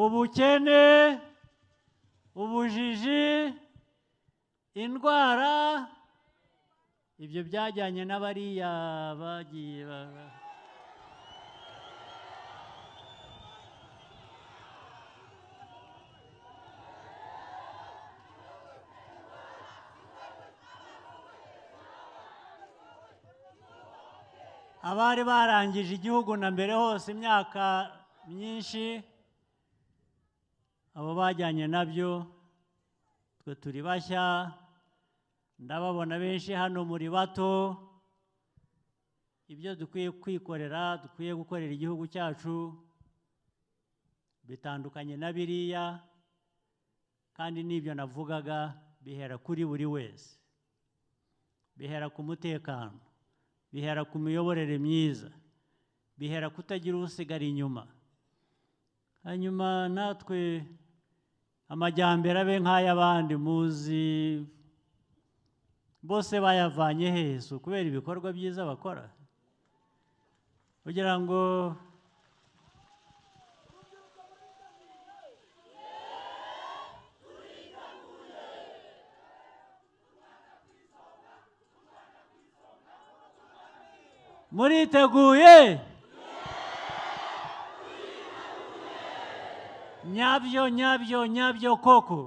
ubukene, ubujiji, indwara, ibyo byajyanye n'abariya bagiye abari barangije igihugu na mbere hose imyaka myinshi, abo bajyanye nabyo. Twe turi bashya, ndababona benshi hano muri bato. Ibyo dukwiye kwikorera, dukwiye gukorera igihugu cyacu bitandukanye na biriya, kandi n'ibyo navugaga bihera kuri buri wese, bihera ku mutekano, bihera ku miyoborere myiza, bihera kutagira usigara inyuma. Hanyuma natwe amajyambere abe nk'ay'abandi muzi bose bayavanye hehe? Kubera ibikorwa byiza bakora, kugira ngo muriteguye? Nyabyo koko.